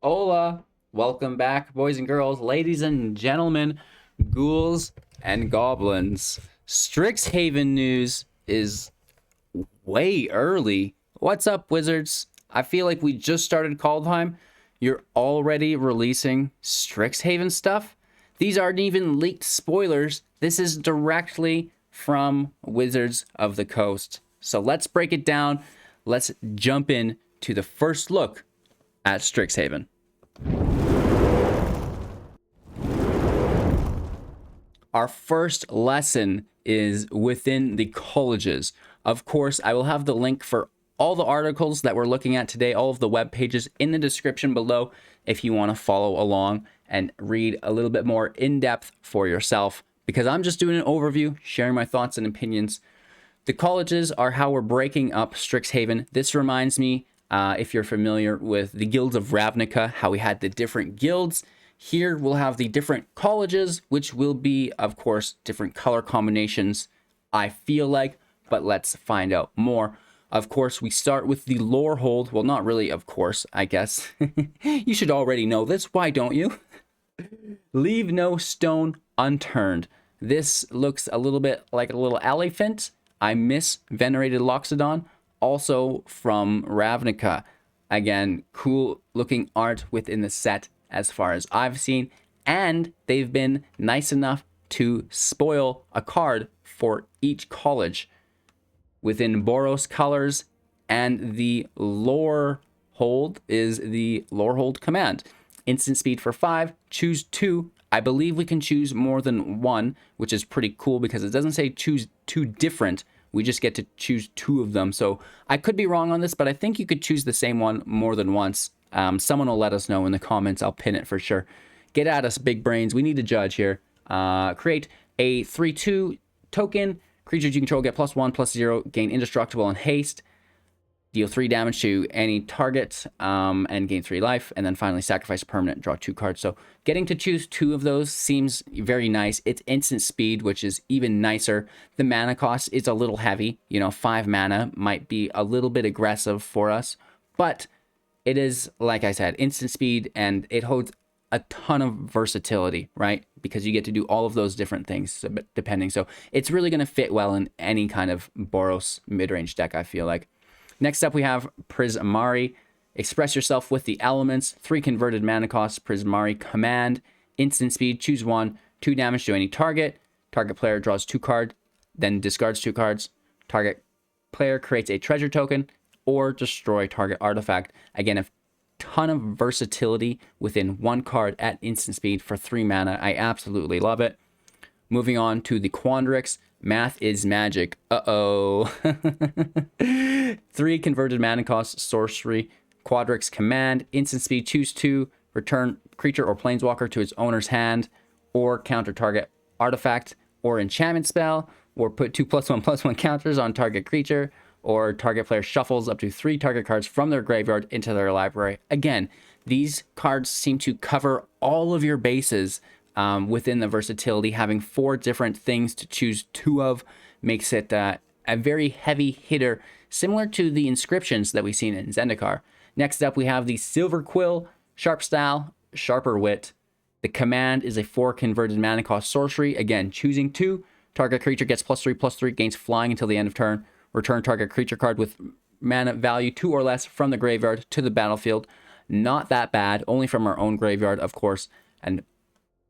Hola! Welcome back, boys and girls, ladies and gentlemen, ghouls and goblins. Strixhaven news is way early. What's up, wizards? I feel like we just started Kaldheim. You're already releasing Strixhaven stuff? These aren't even leaked spoilers. This is directly from Wizards of the Coast. So let's break it down. Let's jump in to the first look at Strixhaven. Our first lesson is within the colleges. Of course, I will have the link for all the articles that we're looking at today, all of the web pages in the description below if you want to follow along and read a little bit more in depth for yourself, because I'm just doing an overview, sharing my thoughts and opinions. The colleges are how we're breaking up Strixhaven. This reminds me, if you're familiar with the guilds of Ravnica, how we had the different guilds. Here we'll have the different colleges, which will be, of course, different color combinations, I feel like, but let's find out more. Of course, we start with the LOREHOLD. Well, not really, of course, I guess. You should already know this. Why don't you? Leave no stone unturned. This looks a little bit like a little elephant. I miss Venerated Loxodon, also from Ravnica. Again, cool looking art within the set as far as I've seen, and they've been nice enough to spoil a card for each college within Boros colors, and the LOREHOLD is the LOREHOLD command. Instant speed for 5, choose 2. I believe we can choose more than one, which is pretty cool because it doesn't say choose 2 different. We just get to choose 2 of them. So I could be wrong on this, but I think you could choose the same one more than once. Someone will let us know in the comments. I'll pin it for sure. Get at us, big brains. We need to judge here. Create a 3/2 token. Creatures you control get +1/+0, gain indestructible and haste. Deal 3 damage to any target and gain 3 life. And then finally sacrifice a permanent, draw 2 cards. So getting to choose 2 of those seems very nice. It's instant speed, which is even nicer. The mana cost is a little heavy. 5 mana might be a little bit aggressive for us. But it is, like I said, instant speed, and it holds a ton of versatility, right? Because you get to do all of those different things depending. So it's really going to fit well in any kind of Boros mid-range deck, I feel like. Next up, we have PRISMARI. Express yourself with the elements. 3 converted mana costs. PRISMARI command. Instant speed. Choose 1. 2 damage to any target. Target player draws 2 cards, then discards 2 cards. Target player creates a treasure token or destroy target artifact. Again, a ton of versatility within 1 card at instant speed for 3 mana. I absolutely love it. Moving on to the QUANDRIX. Math is magic. Uh-oh. 3 converted mana cost, sorcery, QUANDRIX command, instant speed, choose 2, return creature or planeswalker to its owner's hand, or counter target artifact or enchantment spell, or put 2 +1/+1 counters on target creature, or target player shuffles up to 3 target cards from their graveyard into their library. Again, these cards seem to cover all of your bases within the versatility. Having 4 different things to choose 2 of makes it a very heavy hitter, similar to the inscriptions that we've seen in Zendikar. Next up, we have the Silverquill, Sharp Style, Sharper Wit. The command is a 4 converted mana cost sorcery. Again, choosing 2. Target creature gets +3/+3, gains flying until the end of turn. Return target creature card with mana value 2 or less from the graveyard to the battlefield. Not that bad, only from our own graveyard, of course. And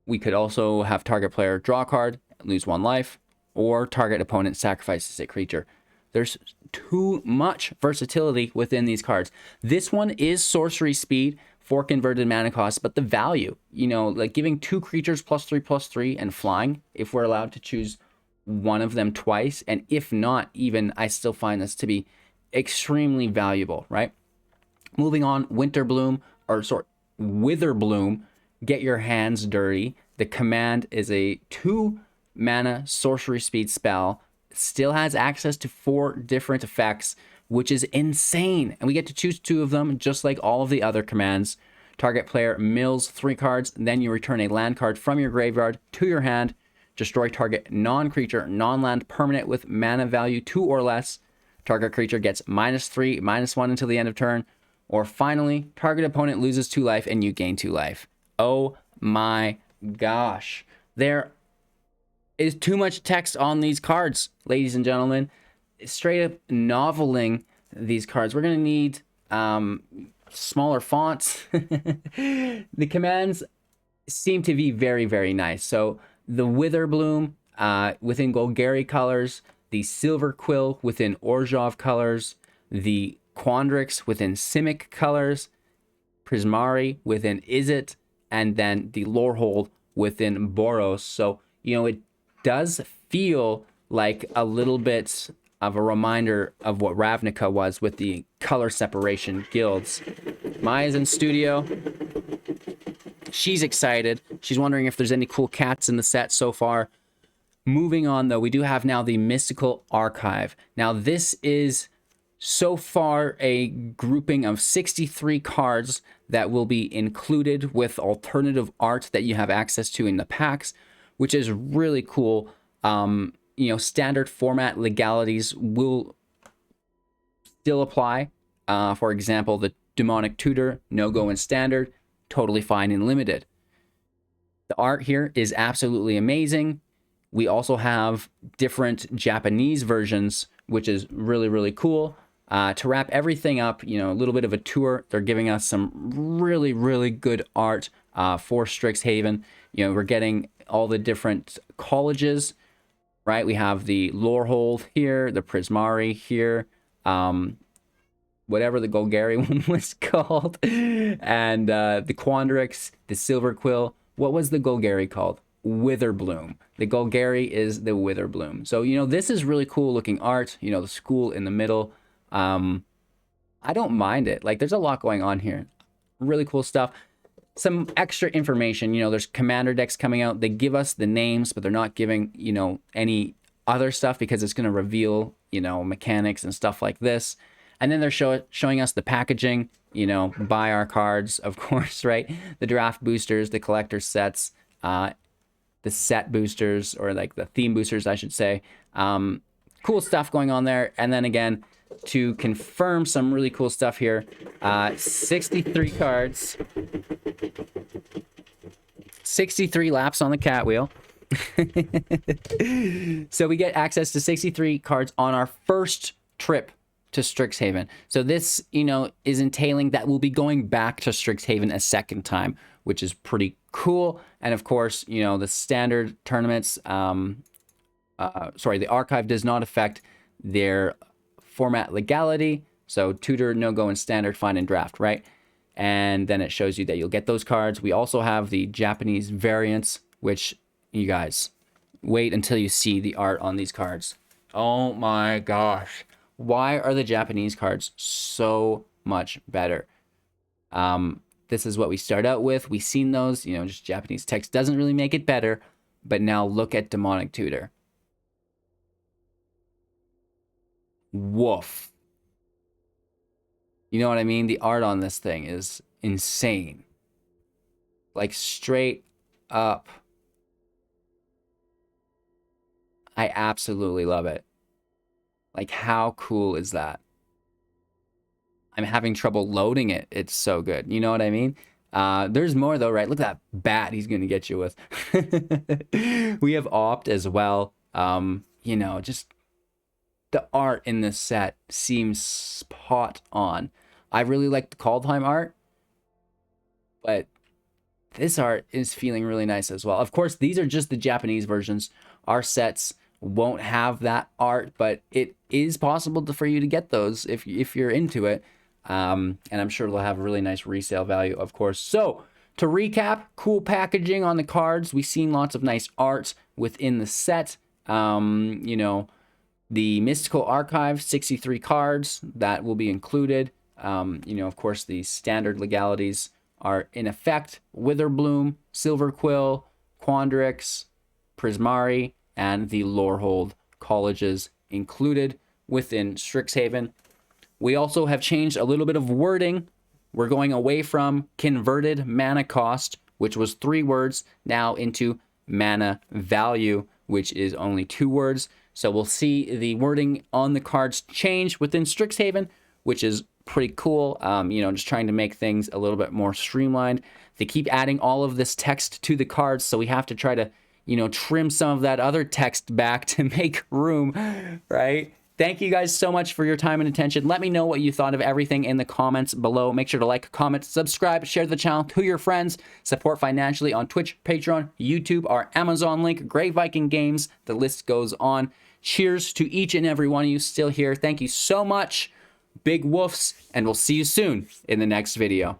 we could also have target player draw a card, lose 1 life, or target opponent sacrifices a creature. There's too much versatility within these cards. This one is sorcery speed, 4 converted mana cost, but the value, like giving 2 creatures +3/+3 and flying, if we're allowed to choose one of them twice, and if not even, I still find this to be extremely valuable, right? Moving on, Witherbloom, get your hands dirty. The command is a 2 mana sorcery speed spell, still has access to 4 different effects, which is insane, and we get to choose 2 of them, just like all of the other commands. Target player mills 3 cards, then you return a land card from your graveyard to your hand. Destroy target non-creature, non-land permanent with mana value 2 or less. Target creature gets -3, -1 until the end of turn. Or finally, target opponent loses 2 life and you gain 2 life. Oh my gosh. There is too much text on these cards, ladies and gentlemen. Straight up noveling these cards. We're going to need smaller fonts. The commands seem to be very, very nice. So the Witherbloom within Golgari colors, the Silverquill within Orzhov colors, the QUANDRIX within Simic colors, Prismari within Izzet, and then the Lorehold within Boros. So, you know, it does feel like a little bit of a reminder of what Ravnica was with the color separation guilds. Maya's in studio. She's excited. She's wondering if there's any cool cats in the set so far. Moving on, though, we do have now the Mystical Archive. Now, this is so far a grouping of 63 cards that will be included with alternative art that you have access to in the packs, which is really cool. You know, standard format legalities will still apply. For example, the Demonic Tutor, no-go in standard, totally fine in limited. The art here is absolutely amazing. We also have different Japanese versions, which is really, really cool. To wrap everything up, you know, a little bit of a tour. They're giving us some really, really good art for Strixhaven. You know, we're getting all the different colleges, right? We have the Lorehold here, the Prismari here, whatever the Golgari one was called, and the QUANDRIX, the Silverquill. What was the Golgari called? Witherbloom. The Golgari is the Witherbloom. So, you know, this is really cool looking art. You know, the school in the middle. I don't mind it. Like, there's a lot going on here. Really cool stuff. Some extra information. You know, there's commander decks coming out. They give us the names, but they're not giving, you know, any other stuff because it's going to reveal, you know, mechanics and stuff like this. And then they're showing us the packaging, you know, buy our cards, of course, right? The draft boosters, the collector sets, the set boosters, or like the theme boosters, I should say. Cool stuff going on there. And then again, to confirm some really cool stuff here, 63 cards, 63 laps on the cat wheel. So we get access to 63 cards on our first trip to Strixhaven. So this, you know, is entailing that we'll be going back to Strixhaven a second time, which is pretty cool. And of course, you know, the standard tournaments, the archive does not affect their format legality. So tutor, no-go, and standard, fine, and draft, right? And then it shows you that you'll get those cards. We also have the Japanese variants, which, you guys, wait until you see the art on these cards. Oh my gosh. Why are the Japanese cards so much better? This is what we start out with. We've seen those, you know, just Japanese text doesn't really make it better. But now look at Demonic Tutor. Woof. You know what I mean? The art on this thing is insane. Like, straight up. I absolutely love it. Like, how cool is that? I'm having trouble loading it. It's so good. You know what I mean? There's more though, right? Look at that bat he's going to get you with. We have Opt as well. You know, just the art in this set seems spot on. I really like the Kaldheim art, but this art is feeling really nice as well. Of course, these are just the Japanese versions. Our sets won't have that art, but it is possible for you to get those if you're into it. And I'm sure they'll have a really nice resale value, of course. So, to recap, cool packaging on the cards. We've seen lots of nice art within the set. You know, the Mystical Archive, 63 cards, that will be included. You know, of course, the standard legalities are in effect. Witherbloom, Silverquill, QUANDRIX, Prismari, and the Lorehold colleges included within Strixhaven. We also have changed a little bit of wording. We're going away from converted mana cost, which was 3 words, now into mana value, which is only 2 words. So we'll see the wording on the cards change within Strixhaven, which is pretty cool. You know, just trying to make things a little bit more streamlined. They keep adding all of this text to the cards, so we have to try to, you know, trim some of that other text back to make room, right? Thank you guys so much for your time and attention. Let me know what you thought of everything in the comments below. Make sure to like, comment, subscribe, share the channel to your friends, support financially on Twitch, Patreon, YouTube, our Amazon link, Grey Viking Games. The list goes on. Cheers to each and every one of you still here. Thank you so much. Big woofs, and we'll see you soon in the next video.